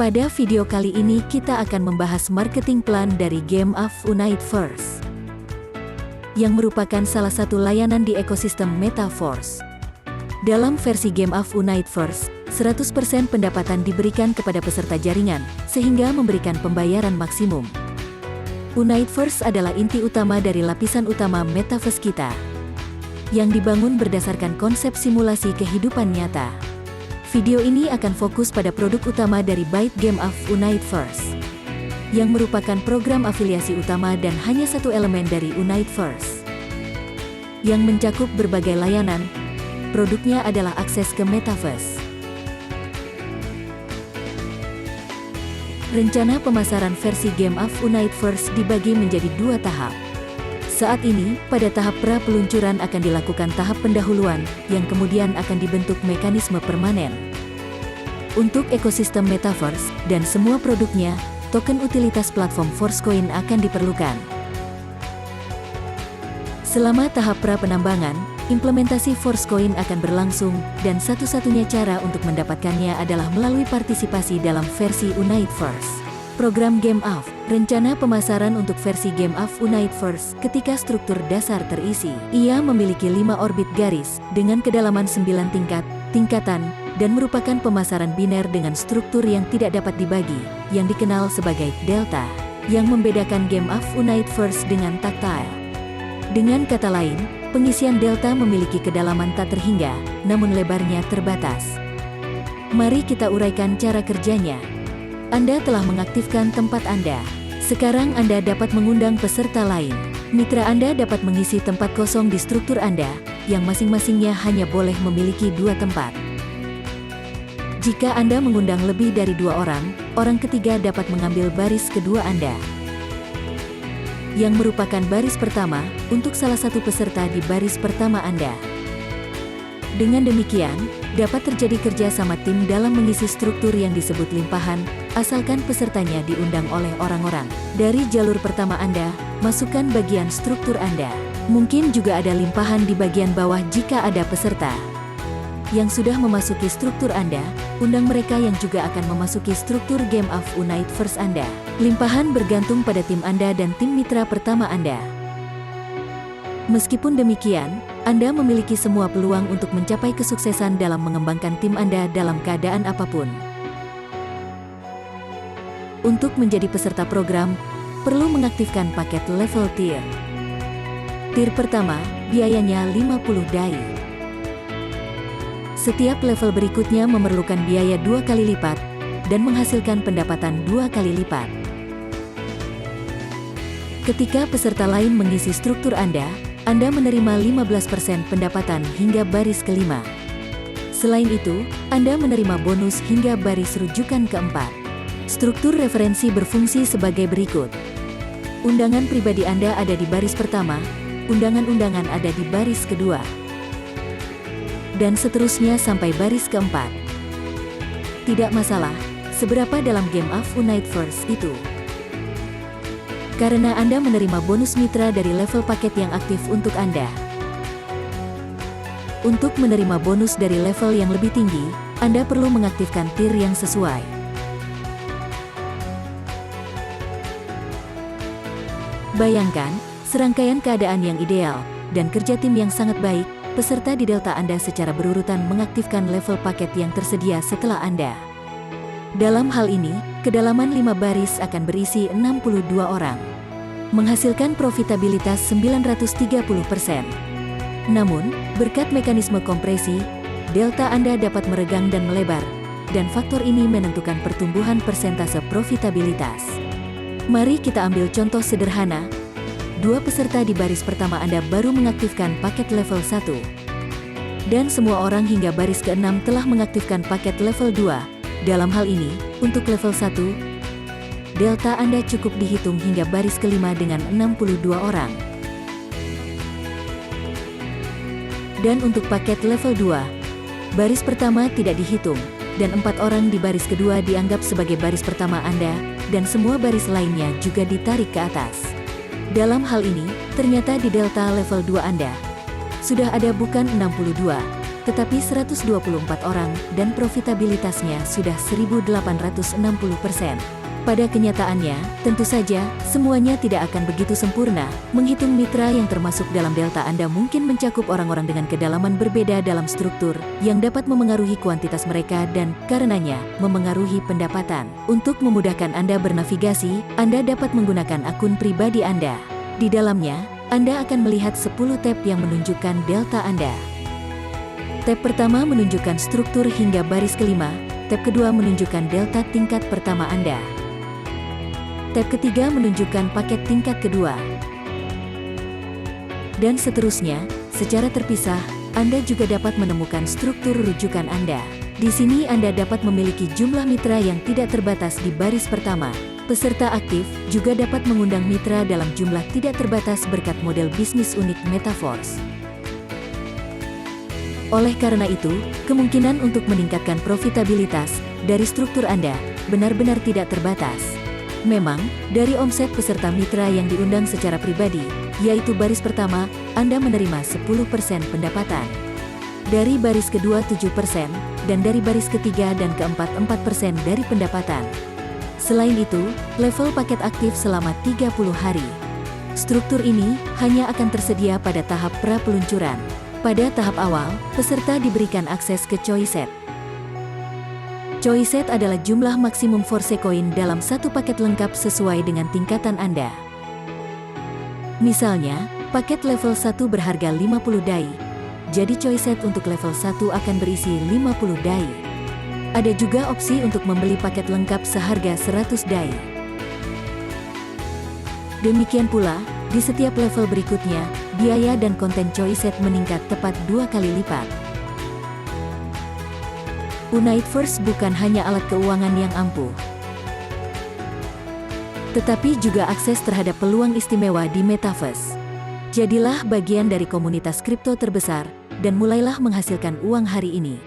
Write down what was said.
Pada video kali ini kita akan membahas marketing plan dari Game of Universe, yang merupakan salah satu layanan di ekosistem Metaverse. Dalam versi Game of Universe, 100% pendapatan diberikan kepada peserta jaringan, sehingga memberikan pembayaran maksimum. Universe adalah inti utama dari lapisan utama Metaverse kita, yang dibangun berdasarkan konsep simulasi kehidupan nyata. Video ini akan fokus pada produk utama dari Byte Game of Universe, yang merupakan program afiliasi utama dan hanya satu elemen dari Universe, yang mencakup berbagai layanan. Produknya adalah akses ke Metaverse. Rencana pemasaran versi Game of Universe dibagi menjadi dua tahap. Saat ini, pada tahap pra-peluncuran akan dilakukan tahap pendahuluan, yang kemudian akan dibentuk mekanisme permanen. Untuk ekosistem Metaverse, dan semua produknya, token utilitas platform Forcecoin akan diperlukan. Selama tahap pra-penambangan, implementasi Forcecoin akan berlangsung, dan satu-satunya cara untuk mendapatkannya adalah melalui partisipasi dalam versi Universe. Program Game of, rencana pemasaran untuk versi Game of Universe ketika struktur dasar terisi. Ia memiliki 5 orbit garis, dengan kedalaman 9 tingkatan, dan merupakan pemasaran biner dengan struktur yang tidak dapat dibagi, yang dikenal sebagai delta, yang membedakan Game of Universe dengan tactile. Dengan kata lain, pengisian delta memiliki kedalaman tak terhingga, namun lebarnya terbatas. Mari kita uraikan cara kerjanya. Anda telah mengaktifkan tempat Anda. Sekarang Anda dapat mengundang peserta lain. Mitra Anda dapat mengisi tempat kosong di struktur Anda, yang masing-masingnya hanya boleh memiliki 2 tempat. Jika Anda mengundang lebih dari 2 orang, orang ketiga dapat mengambil baris kedua Anda, yang merupakan baris pertama, untuk salah satu peserta di baris pertama Anda. Dengan demikian, dapat terjadi kerja sama tim dalam mengisi struktur yang disebut limpahan, asalkan pesertanya diundang oleh orang-orang. Dari jalur pertama Anda, masukkan bagian struktur Anda. Mungkin juga ada limpahan di bagian bawah jika ada peserta yang sudah memasuki struktur Anda, undang mereka yang juga akan memasuki struktur Game of Universe Anda. Limpahan bergantung pada tim Anda dan tim mitra pertama Anda. Meskipun demikian, Anda memiliki semua peluang untuk mencapai kesuksesan dalam mengembangkan tim Anda dalam keadaan apapun. Untuk menjadi peserta program, perlu mengaktifkan paket level tier. Tier pertama, biayanya 50 DAI. Setiap level berikutnya memerlukan biaya 2 kali lipat, dan menghasilkan pendapatan 2 kali lipat. Ketika peserta lain mengisi struktur Anda menerima 15% pendapatan hingga baris kelima. Selain itu, Anda menerima bonus hingga baris rujukan keempat. Struktur referensi berfungsi sebagai berikut. Undangan pribadi Anda ada di baris pertama, undangan-undangan ada di baris kedua, dan seterusnya sampai baris keempat. Tidak masalah, seberapa dalam Game of Universe itu, karena Anda menerima bonus mitra dari level paket yang aktif untuk Anda. Untuk menerima bonus dari level yang lebih tinggi, Anda perlu mengaktifkan tier yang sesuai. Bayangkan, serangkaian keadaan yang ideal, dan kerja tim yang sangat baik, peserta di delta Anda secara berurutan mengaktifkan level paket yang tersedia setelah Anda. Dalam hal ini, kedalaman 5 baris akan berisi 62 orang, menghasilkan profitabilitas 930%. Namun, berkat mekanisme kompresi, delta Anda dapat meregang dan melebar, dan faktor ini menentukan pertumbuhan persentase profitabilitas. Mari kita ambil contoh sederhana. 2 peserta di baris pertama Anda baru mengaktifkan paket level 1. Dan semua orang hingga baris ke-6 telah mengaktifkan paket level 2. Dalam hal ini, untuk level 1, delta Anda cukup dihitung hingga baris kelima dengan 62 orang. Dan untuk paket level 2, baris pertama tidak dihitung, dan 4 orang di baris kedua dianggap sebagai baris pertama Anda, dan semua baris lainnya juga ditarik ke atas. Dalam hal ini, ternyata di delta level 2 Anda sudah ada bukan 62, tetapi 124 orang dan profitabilitasnya sudah 1.860%. Pada kenyataannya, tentu saja, semuanya tidak akan begitu sempurna. Menghitung mitra yang termasuk dalam delta Anda mungkin mencakup orang-orang dengan kedalaman berbeda dalam struktur, yang dapat memengaruhi kuantitas mereka dan, karenanya, memengaruhi pendapatan. Untuk memudahkan Anda bernavigasi, Anda dapat menggunakan akun pribadi Anda. Di dalamnya, Anda akan melihat 10 tab yang menunjukkan delta Anda. Tab pertama menunjukkan struktur hingga baris kelima, tab kedua menunjukkan delta tingkat pertama Anda. Tab ketiga menunjukkan paket tingkat kedua. Dan seterusnya, secara terpisah, Anda juga dapat menemukan struktur rujukan Anda. Di sini Anda dapat memiliki jumlah mitra yang tidak terbatas di baris pertama. Peserta aktif juga dapat mengundang mitra dalam jumlah tidak terbatas berkat model bisnis unik Metaforce. Oleh karena itu, kemungkinan untuk meningkatkan profitabilitas dari struktur Anda benar-benar tidak terbatas. Memang, dari omset peserta mitra yang diundang secara pribadi, yaitu baris pertama, Anda menerima 10% pendapatan. Dari baris kedua 7%, dan dari baris ketiga dan keempat 4% dari pendapatan. Selain itu, level paket aktif selama 30 hari. Struktur ini hanya akan tersedia pada tahap pra-peluncuran. Pada tahap awal, peserta diberikan akses ke Choiset. Choiset adalah jumlah maksimum Force Coin dalam satu paket lengkap sesuai dengan tingkatan Anda. Misalnya, paket level 1 berharga 50 dai. Jadi Choiset untuk level 1 akan berisi 50 dai. Ada juga opsi untuk membeli paket lengkap seharga 100 dai. Demikian pula, di setiap level berikutnya, biaya dan konten Choiset meningkat tepat 2 kali lipat. Uniteverse bukan hanya alat keuangan yang ampuh, tetapi juga akses terhadap peluang istimewa di Metaverse. Jadilah bagian dari komunitas kripto terbesar, dan mulailah menghasilkan uang hari ini.